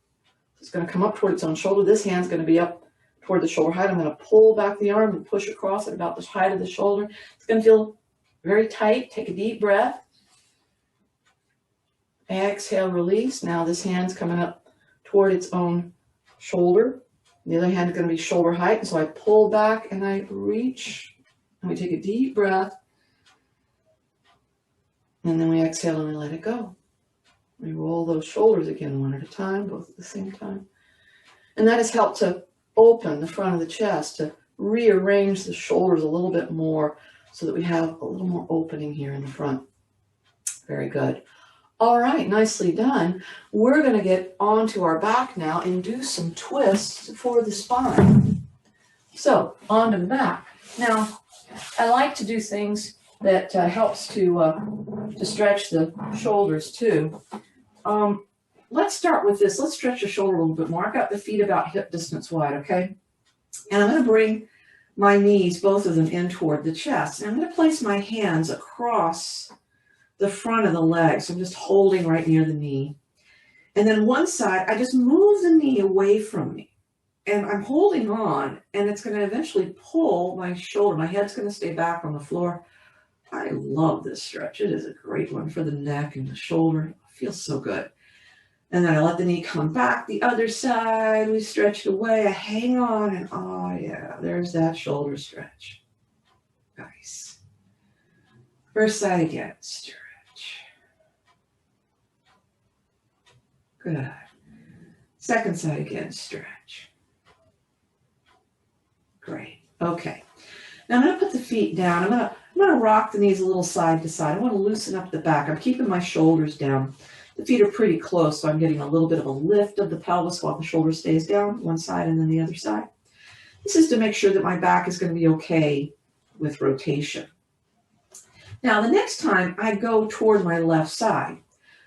It's going to come up toward its own shoulder. This hand's going to be up toward the shoulder height. I'm going to pull back the arm and push across at about the height of the shoulder. It's going to feel very tight. Take a deep breath. Exhale, release. Now this hand's coming up toward its own shoulder. The other hand is going to be shoulder height. And so I pull back and I reach. And we take a deep breath. And then we exhale and we let it go. We roll those shoulders again, one at a time, both at the same time. And that has helped to open the front of the chest, to rearrange the shoulders a little bit more so that we have a little more opening here in the front. Very good. All right, nicely done. We're going to get onto our back now and do some twists for the spine. So, onto the back. Now, I like to do things that helps to stretch the shoulders too. Let's start with this. Let's stretch the shoulder a little bit more. I've got the feet about hip distance wide, okay? And I'm going to bring my knees, both of them, in toward the chest. And I'm going to place my hands across the front of the legs. So I'm just holding right near the knee. And then one side, I just move the knee away from me. And I'm holding on, and it's going to eventually pull my shoulder. My head's going to stay back on the floor. I love this stretch. It is a great one for the neck and the shoulder. It feels so good. And then I let the knee come back. The other side, we stretch it away. I hang on, and oh yeah, there's that shoulder stretch. Nice. First side again, stretch. Good. Second side again, stretch. Great. Okay. Now I'm going to put the feet down. I'm going to rock the knees a little side to side. I want to loosen up the back. I'm keeping my shoulders down. The feet are pretty close, so I'm getting a little bit of a lift of the pelvis while the shoulder stays down, one side and then the other side. This is to make sure that my back is going to be okay with rotation. Now, the next time I go toward my left side,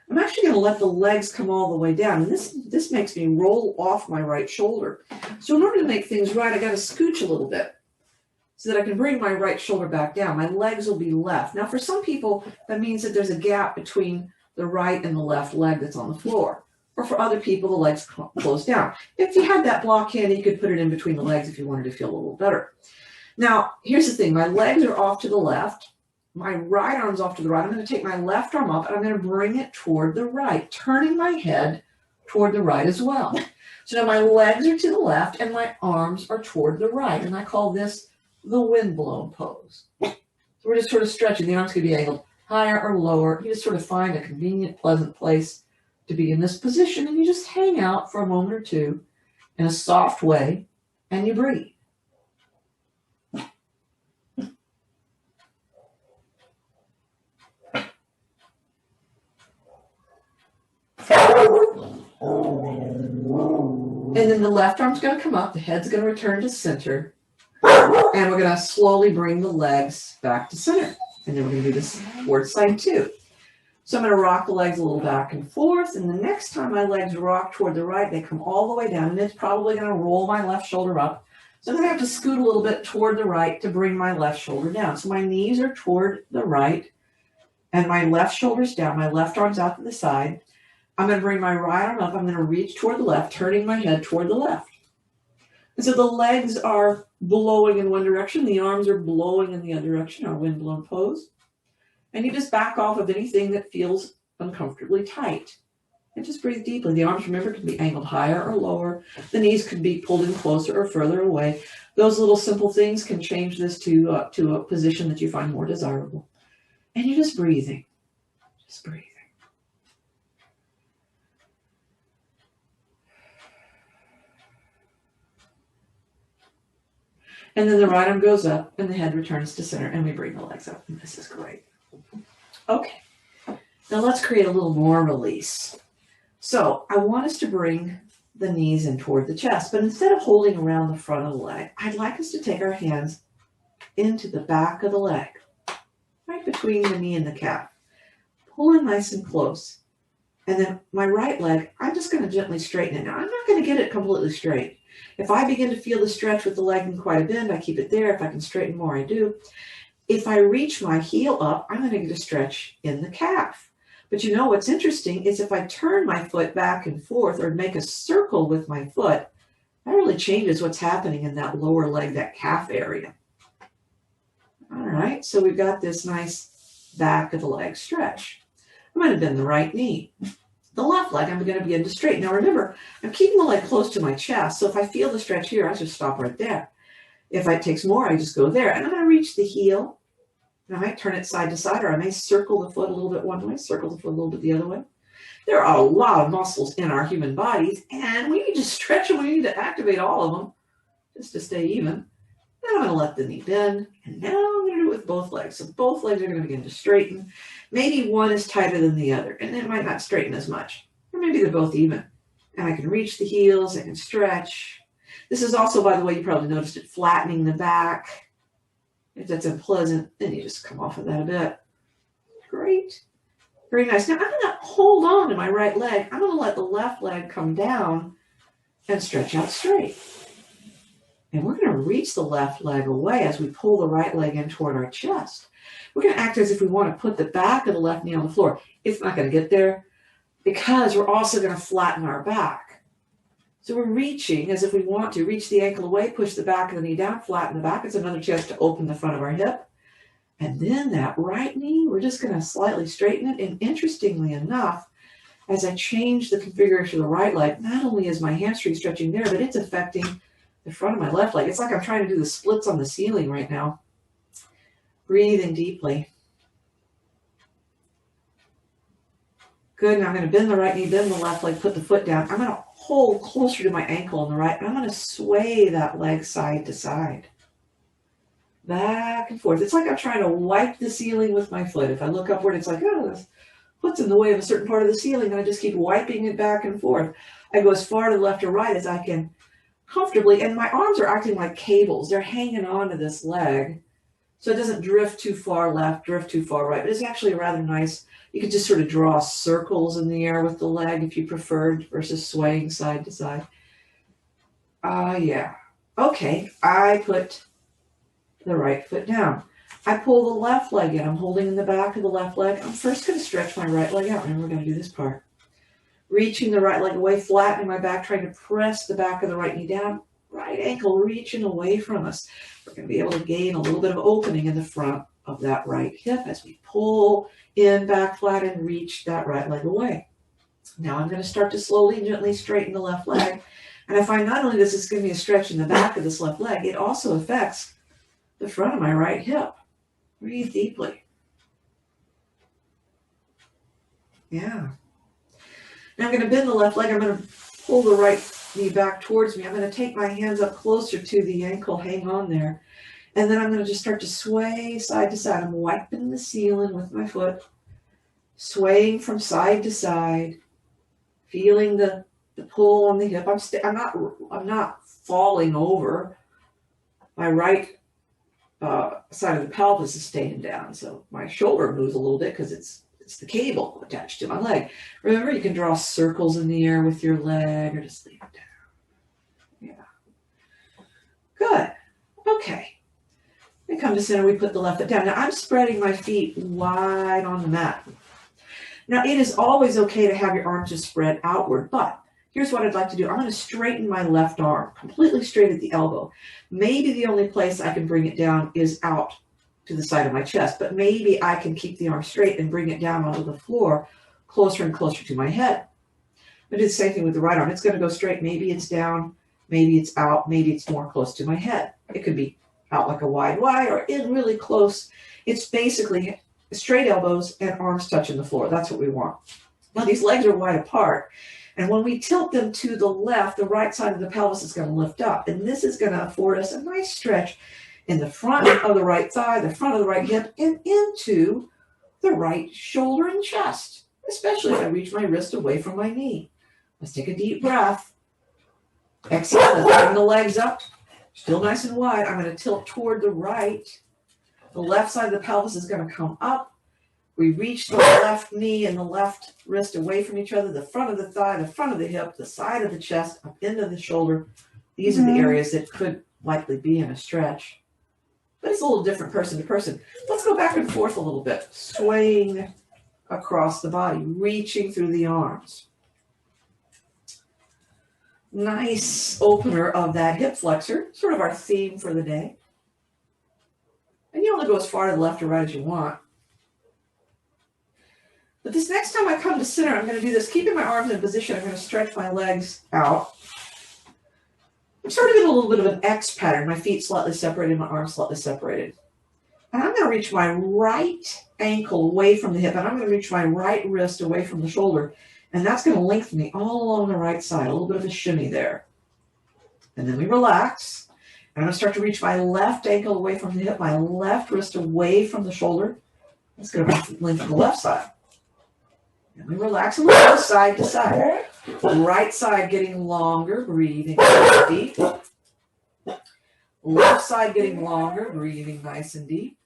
I'm actually going to let the legs come all the way down. And this makes me roll off my right shoulder. So in order to make things right, I got to scooch a little bit so that I can bring my right shoulder back down. My legs will be left. Now, for some people, that means that there's a gap between the right and the left leg that's on the floor. Or for other people, the legs close down. If you had that block handy, you could put it in between the legs if you wanted to feel a little better. Now, here's the thing. My legs are off to the left. My right arm's off to the right. I'm going to take my left arm up and I'm going to bring it toward the right, turning my head toward the right as well. So now my legs are to the left and my arms are toward the right. And I call this the windblown pose. So we're just sort of stretching. The arms could be angled higher or lower. You just sort of find a convenient, pleasant place to be in this position. And you just hang out for a moment or two in a soft way and you breathe. And then the left arm's going to come up, the head's going to return to center, and we're going to slowly bring the legs back to center. And then we're going to do this toward side 2. So I'm going to rock the legs a little back and forth, and the next time my legs rock toward the right, they come all the way down, and it's probably going to roll my left shoulder up. So I'm going to have to scoot a little bit toward the right to bring my left shoulder down. So my knees are toward the right, and my left shoulder's down, my left arm's out to the side. I'm going to bring my right arm up, I'm going to reach toward the left, turning my head toward the left. And so the legs are blowing in one direction, the arms are blowing in the other direction, our windblown pose. And you just back off of anything that feels uncomfortably tight. And just breathe deeply. The arms, remember, can be angled higher or lower. The knees can be pulled in closer or further away. Those little simple things can change this to a position that you find more desirable. And you're just breathing. Just breathing. And then the right arm goes up and the head returns to center and we bring the legs up. And this is great. Okay. Now let's create a little more release. So I want us to bring the knees in toward the chest, but instead of holding around the front of the leg, I'd like us to take our hands into the back of the leg, right between the knee and the calf. Pull in nice and close. And then my right leg, I'm just going to gently straighten it. Now, I'm not going to get it completely straight. If I begin to feel the stretch with the leg in quite a bend, I keep it there. If I can straighten more, I do. If I reach my heel up, I'm going to get a stretch in the calf. But you know what's interesting is if I turn my foot back and forth or make a circle with my foot, that really changes what's happening in that lower leg, that calf area. All right, so we've got this nice back of the leg stretch. I'm going to bend the right knee. The left leg, I'm going to begin to straighten. Now remember, I'm keeping the leg close to my chest, so if I feel the stretch here, I just stop right there. If it takes more, I just go there. And I'm going to reach the heel. And I might turn it side to side, or I may circle the foot a little bit one way, circle the foot a little bit the other way. There are a lot of muscles in our human bodies, and we need to stretch them. We need to activate all of them just to stay even. Then I'm going to let the knee bend, and now I'm going to do it with both legs. So both legs are going to begin to straighten. Maybe one is tighter than the other, and it might not straighten as much. Or maybe they're both even. And I can reach the heels, I can stretch. This is also, by the way, you probably noticed it, flattening the back. If that's unpleasant, then you just come off of that a bit. Great. Very nice. Now I'm going to hold on to my right leg. I'm going to let the left leg come down and stretch out straight. And we're going to reach the left leg away as we pull the right leg in toward our chest. We're going to act as if we want to put the back of the left knee on the floor. It's not going to get there because we're also going to flatten our back. So we're reaching as if we want to. Reach the ankle away, push the back of the knee down, flatten the back. It's another chance to open the front of our hip. And then that right knee, we're just going to slightly straighten it. And interestingly enough, as I change the configuration of the right leg, not only is my hamstring stretching there, but it's affecting the front of my left leg. It's like I'm trying to do the splits on the ceiling right now. Breathing deeply. Good. Now I'm going to bend the right knee, bend the left leg, put the foot down. I'm going to hold closer to my ankle on the right, and I'm going to sway that leg side to side. Back and forth. It's like I'm trying to wipe the ceiling with my foot. If I look upward, it's like, oh, this foot's in the way of a certain part of the ceiling, and I just keep wiping it back and forth. I go as far to the left or right as I can comfortably, and my arms are acting like cables. They're hanging on to this leg, so it doesn't drift too far left, drift too far right. But it's actually rather nice. You could just sort of draw circles in the air with the leg if you preferred versus swaying side to side. Yeah. Okay, I put the right foot down. I pull the left leg in. I'm holding in the back of the left leg. I'm first going to stretch my right leg out. Remember, we're going to do this part. Reaching the right leg away, flattening my back, trying to press the back of the right knee down. Right ankle reaching away from us. We're going to be able to gain a little bit of opening in the front of that right hip as we pull in, back flat, and reach that right leg away. Now I'm going to start to slowly and gently straighten the left leg. And I find not only does this give me a stretch in the back of this left leg, it also affects the front of my right hip. Breathe deeply. Yeah. Now I'm going to bend the left leg. I'm going to pull the right knee back towards me. I'm going to take my hands up closer to the ankle, hang on there. And then I'm going to just start to sway side to side. I'm wiping the ceiling with my foot, swaying from side to side, feeling the pull on the hip. I'm not falling over. My right side of the pelvis is staying down. So my shoulder moves a little bit because it's the cable attached to my leg. Remember, you can draw circles in the air with your leg or just leave it down. Yeah. Good. Okay. We come to center, we put the left foot down. Now I'm spreading my feet wide on the mat. Now it is always okay to have your arms just spread outward, but here's what I'd like to do. I'm going to straighten my left arm, completely straight at the elbow. Maybe the only place I can bring it down is out to the side of my chest, but maybe I can keep the arm straight and bring it down onto the floor closer and closer to my head. I'm going to do the same thing with the right arm. It's going to go straight. Maybe it's down, maybe it's out, maybe it's more close to my head. It could be out like a wide Y or in really close. It's basically straight elbows and arms touching the floor. That's what we want. Now these legs are wide apart, and when we tilt them to the left, the right side of the pelvis is going to lift up, and this is going to afford us a nice stretch in the front of the right thigh, the front of the right hip, and into the right shoulder and chest, especially if I reach my wrist away from my knee. Let's take a deep breath. Exhale, let's bring the legs up. Still nice and wide. I'm going to tilt toward the right. The left side of the pelvis is going to come up. We reach the left knee and the left wrist away from each other, the front of the thigh, the front of the hip, the side of the chest, up into the shoulder. These are the areas that could likely be in a stretch. But it's a little different person to person. Let's go back and forth a little bit, swaying across the body, reaching through the arms. Nice opener of that hip flexor, sort of our theme for the day. And you only go as far to the left or right as you want. But this next time I come to center, I'm going to do this, keeping my arms in position. I'm going to stretch my legs out. I'm sort of in a little bit of an X pattern. My feet slightly separated, my arms slightly separated. And I'm going to reach my right ankle away from the hip, and I'm going to reach my right wrist away from the shoulder. And that's going to lengthen me all along the right side, a little bit of a shimmy there. And then we relax. And I'm going to start to reach my left ankle away from the hip, my left wrist away from the shoulder. That's going to lengthen the left side. And we relax a little bit side to side. Right side getting longer, breathing deep. Left side getting longer, breathing nice and deep.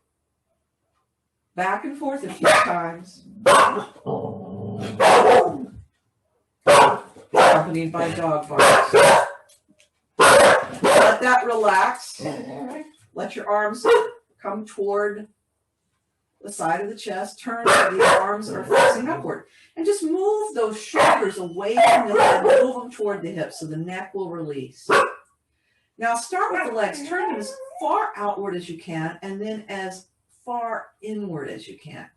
Back and forth a few times. Accompanied by dog barks. Let that relax. Let your arms come toward the side of the chest. Turn so the arms are facing upward. And just move those shoulders away from the head. Move them toward the hips so the neck will release. Now start with the legs. Turn them as far outward as you can and then as far inward as you can.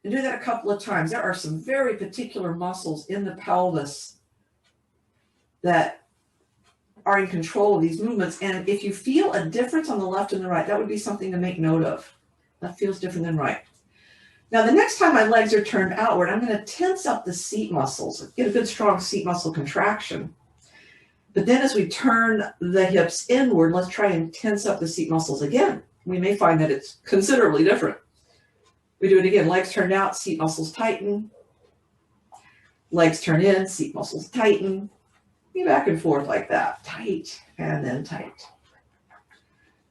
And do that a couple of times. There are some very particular muscles in the pelvis that are in control of these movements. And if you feel a difference on the left and the right, that would be something to make note of. That feels different than right. Now, the next time my legs are turned outward, I'm going to tense up the seat muscles, get a good strong seat muscle contraction. But then as we turn the hips inward, let's try and tense up the seat muscles again. We may find that it's considerably different. We do it again. Legs turned out, seat muscles tighten. Legs turn in, seat muscles tighten. Be back and forth like that. Tight and then tight.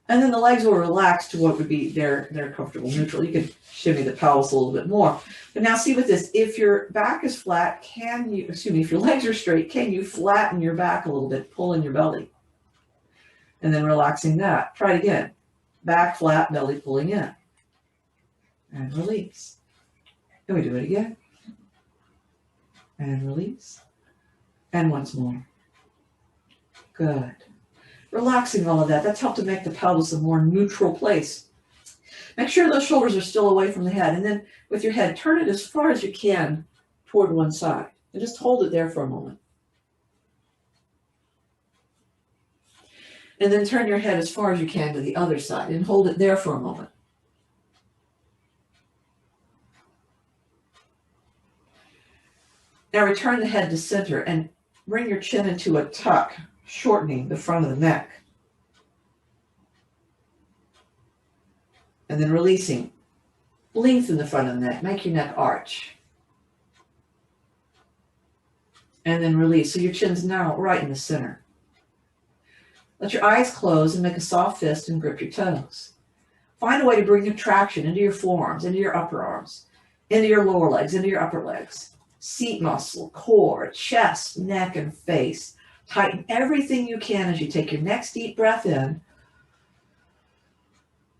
And then the legs will relax to what would be their comfortable neutral. You can shimmy the pelvis a little bit more. But now see with this, if your back is flat, if your legs are straight, can you flatten your back a little bit, pull in your belly? And then relaxing that. Try it again. Back flat, belly pulling in. And release. And we do it again. And release. And once more. Good. Relaxing all of that. That's helped to make the pelvis a more neutral place. Make sure those shoulders are still away from the head. And then with your head, turn it as far as you can toward one side. And just hold it there for a moment. And then turn your head as far as you can to the other side and hold it there for a moment. Now return the head to center and bring your chin into a tuck, shortening the front of the neck. And then releasing. Lengthen the front of the neck. Make your neck arch. And then release. So your chin's now right in the center. Let your eyes close and make a soft fist and grip your toes. Find a way to bring your traction into your forearms, into your upper arms, into your lower legs, into your upper legs. Seat muscle, core, chest, neck, and face. Tighten everything you can as you take your next deep breath in.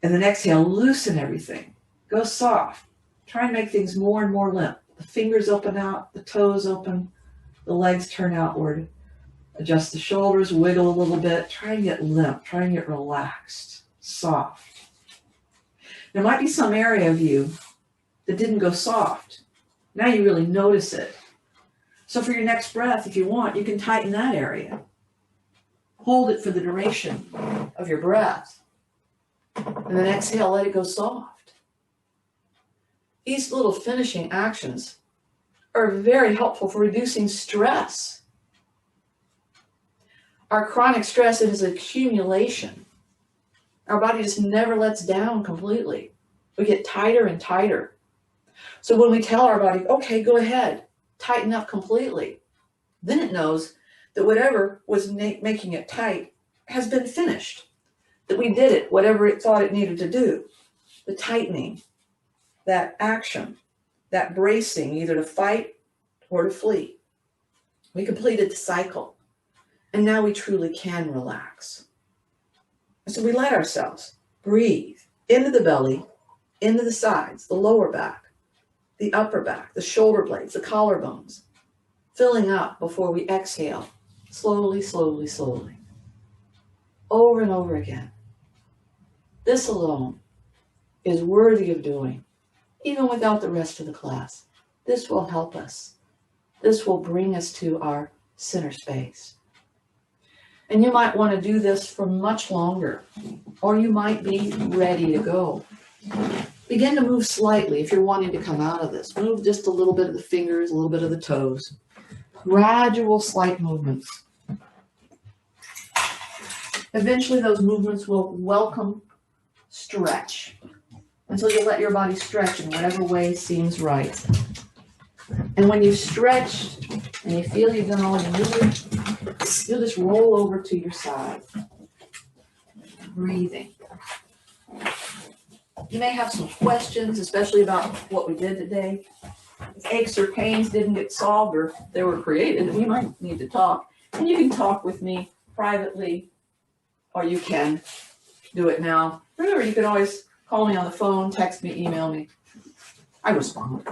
And then exhale, loosen everything. Go soft. Try and make things more and more limp. The fingers open out, the toes open, the legs turn outward. Adjust the shoulders, wiggle a little bit. Try and get limp. Try and get relaxed, soft. There might be some area of you that didn't go soft. Now you really notice it. So for your next breath, if you want, you can tighten that area. Hold it for the duration of your breath. And then exhale, let it go soft. These little finishing actions are very helpful for reducing stress. Our chronic stress is accumulation. Our body just never lets down completely. We get tighter and tighter. So when we tell our body, okay, go ahead, tighten up completely, then it knows that whatever was making it tight has been finished, that we did it, whatever it thought it needed to do. The tightening, that action, that bracing, either to fight or to flee. We completed the cycle, and now we truly can relax. And so we let ourselves breathe into the belly, into the sides, the lower back, the upper back, the shoulder blades, the collarbones, filling up before we exhale, slowly, slowly, slowly, over and over again. This alone is worthy of doing, even without the rest of the class. This will help us. This will bring us to our center space. And you might want to do this for much longer, or you might be ready to go. Begin to move slightly if you're wanting to come out of this. Move just a little bit of the fingers, a little bit of the toes. Gradual, slight movements. Eventually, those movements will welcome stretch. And so you let your body stretch in whatever way seems right. And when you've stretched and you feel you've done all you need, you'll just roll over to your side. Breathing. You may have some questions, especially about what we did today. If aches or pains didn't get solved or they were created, we might need to talk. And you can talk with me privately, or you can do it now. Remember, you can always call me on the phone, text me, email me. I respond.